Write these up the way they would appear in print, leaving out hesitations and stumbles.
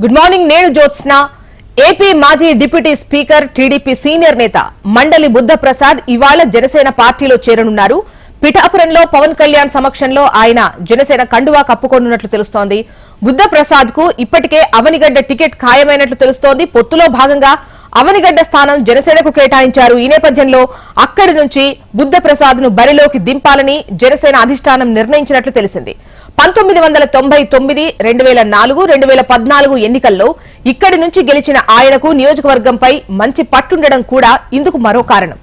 Good morning. నేను Jyotsna. AP మాజీ deputy speaker TDP senior నేత మండలి బుద్ధ ప్రసాద్ ఇవాళ జనసేన పార్టీలో చేరనున్నారు. పిఠాపురంలో పవన్ కళ్యాణ్ సమక్షంలో ఆయన జనసేన కండువా కప్పుకోనున్నట్లు తెలుస్తోంది. బుద్ధ ప్రసాద్ కు ఇప్పటికే అవనిగడ్డ టికెట్ ఖాయమైనట్లు తెలుస్తోంది. పొత్తులో భాగంగా అవనిగడ్డ స్థానం జనసేనకు కేటాయించారు. ఈ నేపథ్యంలో అక్కడి నుంచి బుద్ధ ప్రసాద్ ను బరిలోకి దింపాలని జనసేన అధిష్టానం నిర్ణయించినట్లు తెలిసింది. 1999, 2004, 2014 ఎన్నికల్లో ఇక్కడి నుంచి గెలిచిన ఆయనకు నియోజకవర్గంపై మంచి పట్టుండడం కూడా ఇందుకు మరో కారణం.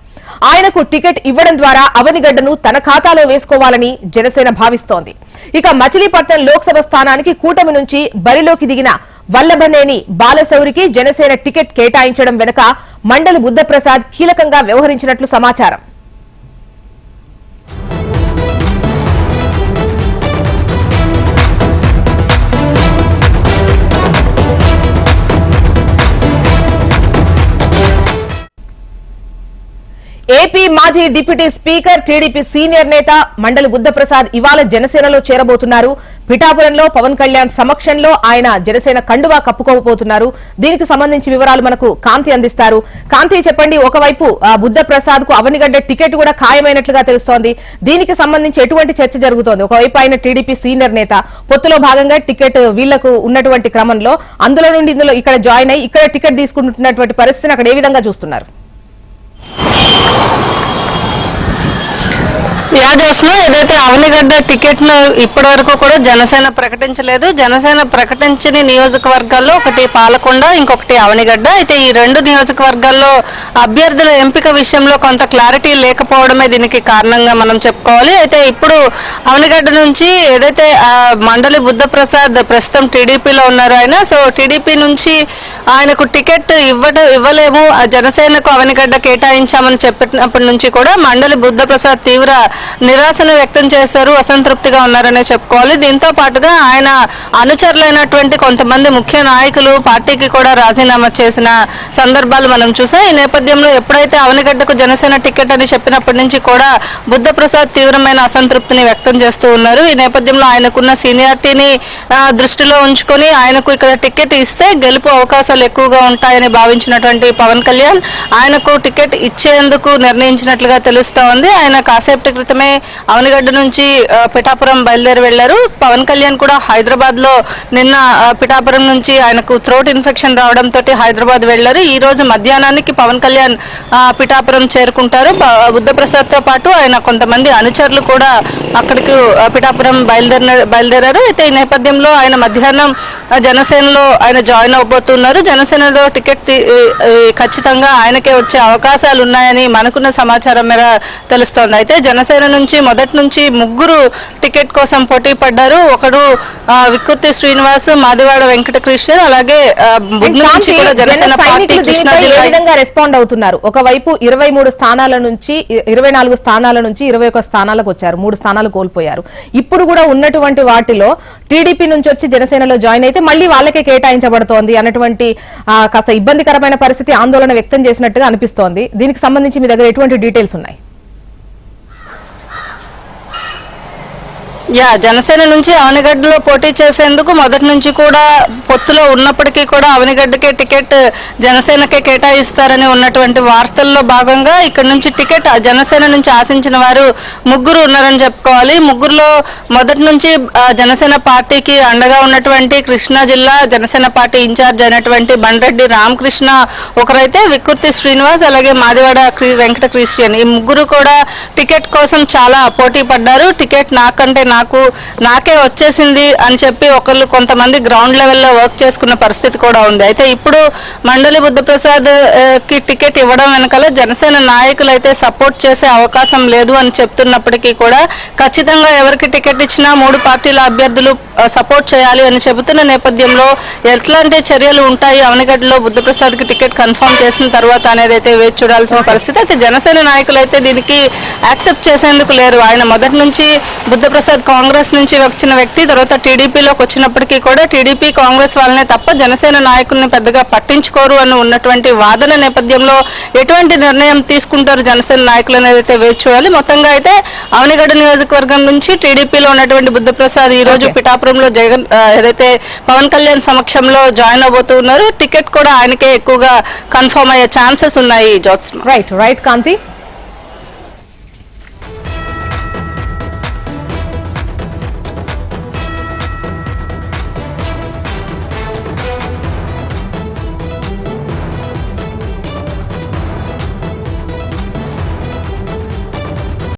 ఆయనకు టికెట్ ఇవ్వడం ద్వారా అవనిగడ్డను తన ఖాతాలో వేసుకోవాలని జనసేన భావిస్తోంది. ఇక మచిలీపట్నం లోక్సభ స్థానానికి కూటమి నుంచి బరిలోకి దిగిన వల్లభనేని బాలశౌరికి జనసేన టికెట్ కేటాయించడం వెనుక మండలి బుద్ధప్రసాద్ కీలకంగా వ్యవహరించినట్లు సమాచారం. ఏపీ మాజీ డిప్యూటీ స్పీకర్ టీడీపీ సీనియర్ నేత మండలి బుద్ధప్రసాద్ ఇవాళ జనసేనలో చేరబోతున్నారు. పిఠాపురంలో పవన్ కళ్యాణ్ సమక్షంలో ఆయన జనసేన కండువా కప్పుకోబోతున్నారు. దీనికి సంబంధించి వివరాలు మనకు కాంతి అందిస్తారు. కాంతి, చెప్పండి. ఒకవైపు బుద్ధప్రసాద్ కు అవనిగడ్డ టికెట్ కూడా ఖాయమైనట్లుగా తెలుస్తోంది. దీనికి సంబంధించి ఎటువంటి చర్చ జరుగుతోంది? ఒకవైపు ఆయన టీడీపీ సీనియర్ నేత, పొత్తులో భాగంగా టికెట్ వీళ్లకు ఉన్నటువంటి క్రమంలో అందులో నుండి ఇందులో ఇక్కడ జాయిన్ అయ్యి ఇక్కడ టికెట్ తీసుకుంటున్నటువంటి పరిస్థితిని అక్కడ ఏ విధంగా చూస్తున్నారు? యాజస్లో ఏదైతే అవనిగడ్డ టికెట్ ను ఇప్పటి వరకు కూడా జనసేన ప్రకటించలేదు. జనసేన ప్రకటించిన నియోజకవర్గాల్లో ఒకటి పాలకొండ, ఇంకొకటి అవనిగడ్డ. అయితే ఈ రెండు నియోజకవర్గాల్లో అభ్యర్థుల ఎంపిక విషయంలో కొంత క్లారిటీ లేకపోవడమే దీనికి కారణంగా మనం చెప్పుకోవాలి. అయితే ఇప్పుడు అవనిగడ్డ నుంచి ఏదైతే మండలి బుద్ధప్రసాద్ ప్రస్తుతం టీడీపీలో ఉన్నారు ఆయన. సో టీడీపీ నుంచి ఆయనకు టికెట్ ఇవ్వలేము, జనసేనకు అవనిగడ్డ కేటాయించామని చెప్పినప్పటి నుంచి కూడా మండలి బుద్ధప్రసాద్ తీవ్ర నిరాశను వ్యక్తం చేశారు, అసంతృప్తిగా ఉన్నారనే చెప్పుకోవాలి. దీంతో పాటుగా ఆయన అనుచరులైనటువంటి కొంతమంది ముఖ్య నాయకులు పార్టీకి కూడా రాజీనామా చేసిన సందర్భాలు మనం చూసాం. ఈ నేపథ్యంలో ఎప్పుడైతే అవనిగడ్డకు జనసేన టికెట్ అని చెప్పినప్పటి నుంచి కూడా బుద్ధప్రసాద్ తీవ్రమైన అసంతృప్తిని వ్యక్తం చేస్తూ ఉన్నారు. ఈ నేపథ్యంలో ఆయనకున్న సీనియారిటీని దృష్టిలో ఉంచుకొని ఆయనకు ఇక్కడ టికెట్ ఇస్తే గెలుపు అవకాశాలు ఎక్కువగా ఉంటాయని భావించినటువంటి పవన్ కళ్యాణ్ ఆయనకు టికెట్ ఇచ్చేందుకు నిర్ణయించినట్లుగా తెలుస్తా ఉంది. ఆయన కాసేపటి క్రితమే అవనిగడ్డ నుంచి పిఠాపురం బయలుదేరి వెళ్లారు. పవన్ కళ్యాణ్ కూడా హైదరాబాద్ లో నిన్న పిఠాపురం నుంచి ఆయనకు థ్రోట్ ఇన్ఫెక్షన్ రావడంతో హైదరాబాద్ వెళ్లారు. ఈ రోజు మధ్యాహ్నానికి పవన్ కళ్యాణ్ పిఠాపురం చేరుకుంటారు. బుద్ధప్రసాద్ తో పాటు ఆయన కొంతమంది అనుచరులు కూడా అక్కడికి పిఠాపురం బయలుదేరారు. అయితే ఈ నేపథ్యంలో ఆయన మధ్యాహ్నం జనసేనలో ఆయన జాయిన్ అవబోతున్నారు. జనసేనలో టికెట్ ఖచ్చితంగా ఆయనకే వచ్చే అవకాశాలు ఉన్నాయని మనకున్న సమాచారం మేర తెలుస్తోంది. అయితే జనసేన నుంచి మొదటి నుంచి ముగ్గురు టికెట్ కోసం పోటీ పడ్డారు. ఒకడు విక్కుర్తి శ్రీనివాస్, మాదివాడ వెంకట కృష్ణ, అలాగే రెస్పాండ్ అవుతున్నారు. ఒకవైపు 23 స్థానాల నుంచి 24 స్థానాల నుంచి 21 స్థానాలకు వచ్చారు, 3 స్థానాలు కోల్పోయారు. ఇప్పుడు కూడా ఉన్నటువంటి వాటిలో టీడీపీ నుంచి వచ్చి జనసేనలో జాయిన్ అయితే మళ్ళీ వాళ్ళకే కేటాయించబడుతోంది అన్నటువంటి కాస్త ఇబ్బందికరమైన పరిస్థితి, ఆందోళన వ్యక్తం చేసినట్టుగా అనిపిస్తోంది. దీనికి సంబంధించి మీ దగ్గర ఎటువంటి డీటెయిల్స్ ఉన్నాయి? జనసేన నుంచి అవనిగడ్డలో పోటీ చేసేందుకు మొదటి నుంచి కూడా పొత్తులో ఉన్నప్పటికీ కూడా అవనిగడ్డకే టికెట్ జనసేనకే కేటాయిస్తారని ఉన్నటువంటి వార్తల్లో భాగంగా ఇక్కడ నుంచి టికెట్ జనసేన నుంచి ఆశించిన వారు ముగ్గురు ఉన్నారని చెప్పుకోవాలి. ముగ్గురులో మొదటి నుంచి జనసేన పార్టీకి అండగా ఉన్నటువంటి కృష్ణా జిల్లా జనసేన పార్టీ ఇన్ఛార్జ్ అయినటువంటి బండ్రెడ్డి రామకృష్ణ ఒకరైతే, విక్కుర్తి శ్రీనివాస్, అలాగే మాదివాడ వెంకట క్రిస్టియన్, ఈ ముగ్గురు కూడా టికెట్ కోసం చాలా పోటీ పడ్డారు. టికెట్ నాకే వచ్చేసింది అని చెప్పి ఒకళ్ళు కొంతమంది గ్రౌండ్ లెవెల్లో వర్క్ చేసుకున్న పరిస్థితి కూడా ఉంది. అయితే ఇప్పుడు మండలి బుద్ధప్రసాద్ కి టికెట్ ఇవ్వడం వెనకాల జనసేన నాయకులు అయితే సపోర్ట్ చేసే అవకాశం లేదు అని చెప్తున్నప్పటికీ కూడా ఖచ్చితంగా ఎవరికి టికెట్ ఇచ్చినా 3 పార్టీల అభ్యర్థులు సపోర్ట్ చేయాలి అని చెబుతున్న నేపథ్యంలో ఎట్లాంటి చర్యలు ఉంటాయి అవనిగడ్డలో బుద్ధప్రసాద్ కి టికెట్ కన్ఫర్మ్ చేసిన తర్వాత అనేది అయితే వేచి చూడాల్సిన పరిస్థితి. అయితే జనసేన నాయకులు అయితే దీనికి యాక్సెప్ట్ చేసేందుకు లేరు. ఆయన మొదటి నుంచి బుద్ధప్రసాద్ కాంగ్రెస్ నుంచి వచ్చిన వ్యక్తి తర్వాత టీడీపీలోకి వచ్చినప్పటికీ కూడా టీడీపీ కాంగ్రెస్ వాళ్ళనే తప్ప జనసేన నాయకుల్ని పెద్దగా పట్టించుకోరు అని ఉన్నటువంటి వాదన నేపథ్యంలో ఎటువంటి నిర్ణయం తీసుకుంటారు జనసేన నాయకులు అనేది అయితే వేచి చూడాలి. మొత్తంగా అయితే అవనిగడ్డ నియోజకవర్గం నుంచి టీడీపీలో ఉన్నటువంటి బుద్ధప్రసాద్ ఈ రోజు పిఠాపురంలో ఏదైతే పవన్ కళ్యాణ్ సమక్షంలో జాయిన్ అవబోతూ ఉన్నారు. టికెట్ కూడా ఆయనకే ఎక్కువగా కన్ఫర్మ్ అయ్యే ఛాన్సెస్ ఉన్నాయి. రైట్ కాంతి.